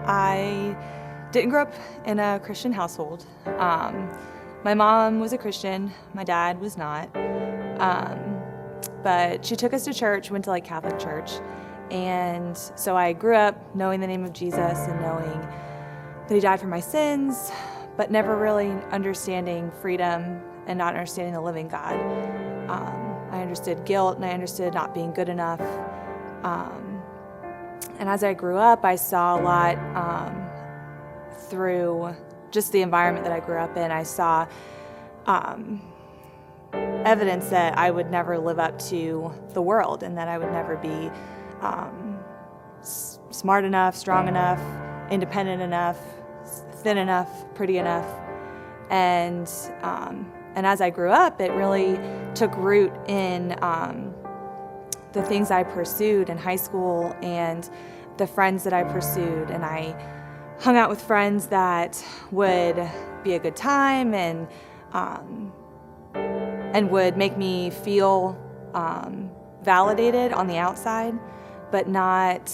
I didn't grow up in a Christian household. My mom was a Christian, my dad was not. But she took us to church, went to like Catholic church. And so I grew up knowing the name of Jesus and knowing that he died for my sins, but never really understanding freedom and not understanding the living God. I understood guilt and I understood not being good enough. And as I grew up, I saw a lot through just the environment that I grew up in. I saw evidence that I would never live up to the world and that I would never be smart enough, strong enough, independent enough, thin enough, pretty enough. And as I grew up, it really took root in the things I pursued in high school and the friends that I pursued. And I hung out with friends that would be a good time and would make me feel validated on the outside, but not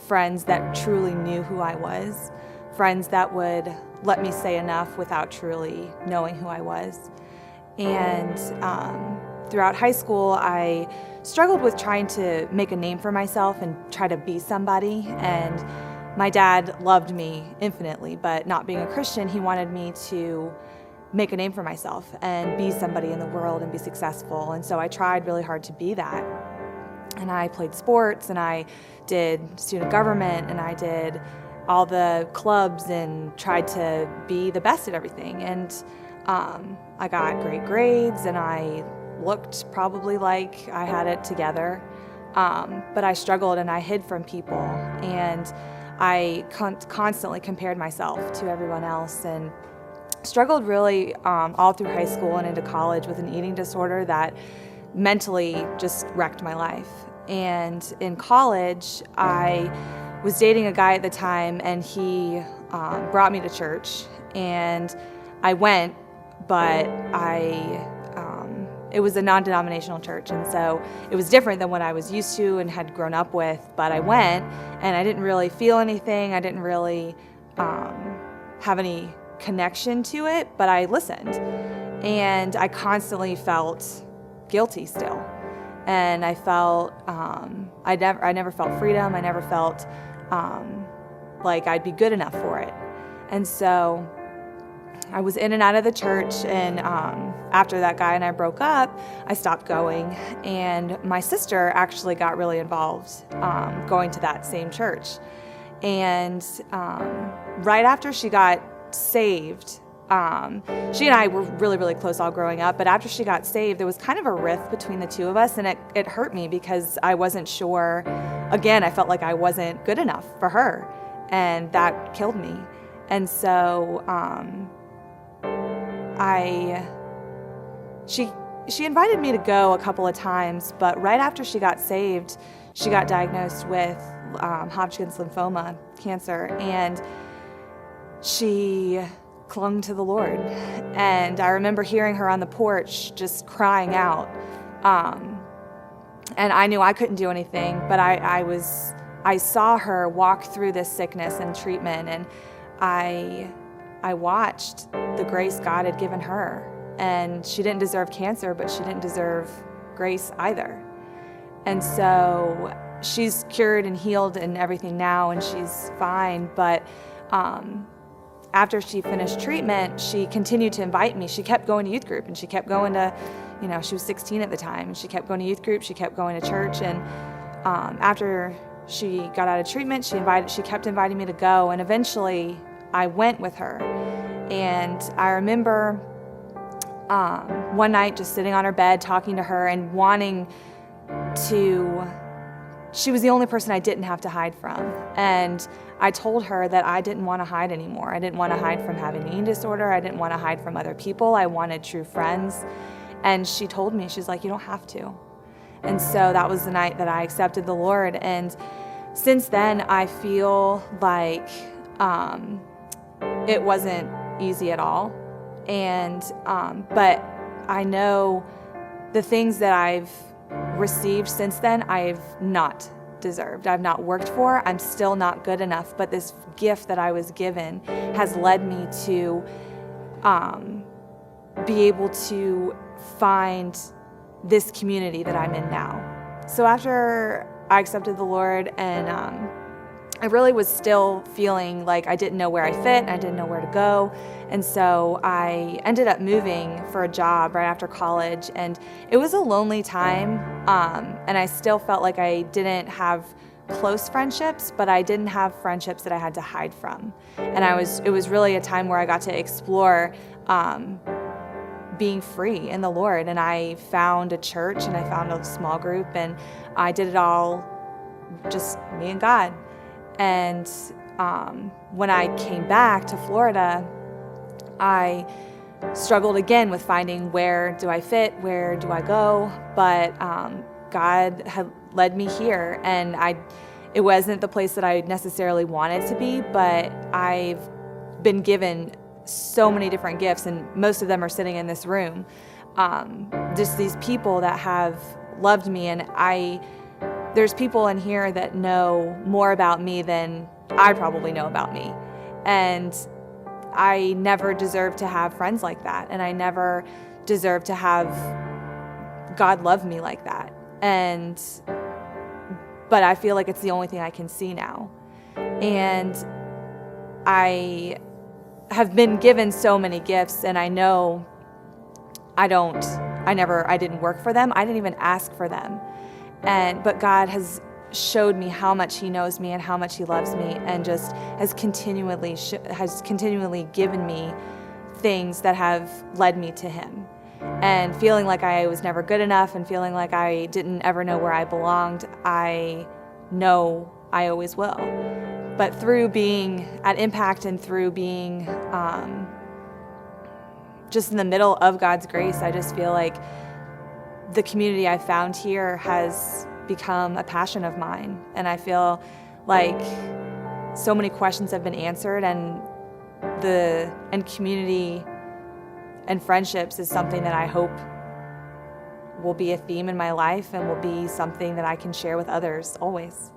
friends that truly knew who I was, friends that would let me say enough without truly knowing who I was. And throughout high school, I struggled with trying to make a name for myself and try to be somebody. And my dad loved me infinitely, but not being a Christian, he wanted me to make a name for myself and be somebody in the world and be successful. And so I tried really hard to be that. And I played sports and I did student government and I did all the clubs and tried to be the best at everything. And I got great grades and I looked probably like I had it together. But I struggled and I hid from people. And I constantly compared myself to everyone else and struggled really all through high school and into college with an eating disorder that mentally just wrecked my life. And in college, I was dating a guy at the time, and he brought me to church, and I went, but it was a non-denominational church, and so it was different than what I was used to and had grown up with, but I went, and I didn't really feel anything. I didn't really have any connection to it, but I listened, and I constantly felt guilty still, and I felt I never felt freedom. I never felt like I'd be good enough for it, and so I was in and out of the church. And after that guy and I broke up, I stopped going, and my sister actually got really involved going to that same church, and right after she got saved, she and I were really, really close all growing up, but after she got saved, there was kind of a rift between the two of us, and it hurt me because I wasn't sure. Again, I felt like I wasn't good enough for her, and that killed me. And so she invited me to go a couple of times, but right after she got saved, she got diagnosed with Hodgkin's lymphoma, cancer, and she clung to the Lord. And I remember hearing her on the porch just crying out. And I knew I couldn't do anything, but I saw her walk through this sickness and treatment, and I watched the grace God had given her. And she didn't deserve cancer, but she didn't deserve grace either. And so she's cured and healed and everything now, and she's fine, but after she finished treatment, she continued to invite me. She kept going to youth group, and she kept going to, she was 16 at the time, and she kept going to youth group, she kept going to church, and after she got out of treatment, she kept inviting me to go, and eventually I went with her. And I remember one night just sitting on her bed talking to her and wanting to, she was the only person I didn't have to hide from. And I told her that I didn't want to hide anymore. I didn't want to hide from having an eating disorder. I didn't want to hide from other people. I wanted true friends. And she told me, she's like, you don't have to. And so that was the night that I accepted the Lord. And since then, I feel like it wasn't easy at all. And but I know the things that I've received since then, I've not deserved, I've not worked for, I'm still not good enough, but this gift that I was given has led me to be able to find this community that I'm in now. So after I accepted the Lord, and I really was still feeling like I didn't know where I fit, and I didn't know where to go. And so I ended up moving for a job right after college, and it was a lonely time, and I still felt like I didn't have close friendships, but I didn't have friendships that I had to hide from. And it was really a time where I got to explore being free in the Lord. And I found a church, and I found a small group, and I did it all just me and God. And when I came back to Florida, I struggled again with finding where do I fit, where do I go, but God had led me here, and it wasn't the place that I necessarily wanted to be, but I've been given so many different gifts, and most of them are sitting in this room. Just these people that have loved me, and there's people in here that know more about me than I probably know about me. And I never deserved to have friends like that, and I never deserved to have God love me like that. But I feel like it's the only thing I can see now. And I have been given so many gifts, and I know I didn't work for them. I didn't even ask for them. But God has showed me how much He knows me and how much He loves me, and just has continually given me things that have led me to Him. And feeling like I was never good enough, and feeling like I didn't ever know where I belonged, I know I always will. But through being at Impact, and through being just in the middle of God's grace, I just feel like the community I found here has become a passion of mine. And I feel like so many questions have been answered, and community and friendships is something that I hope will be a theme in my life, and will be something that I can share with others always.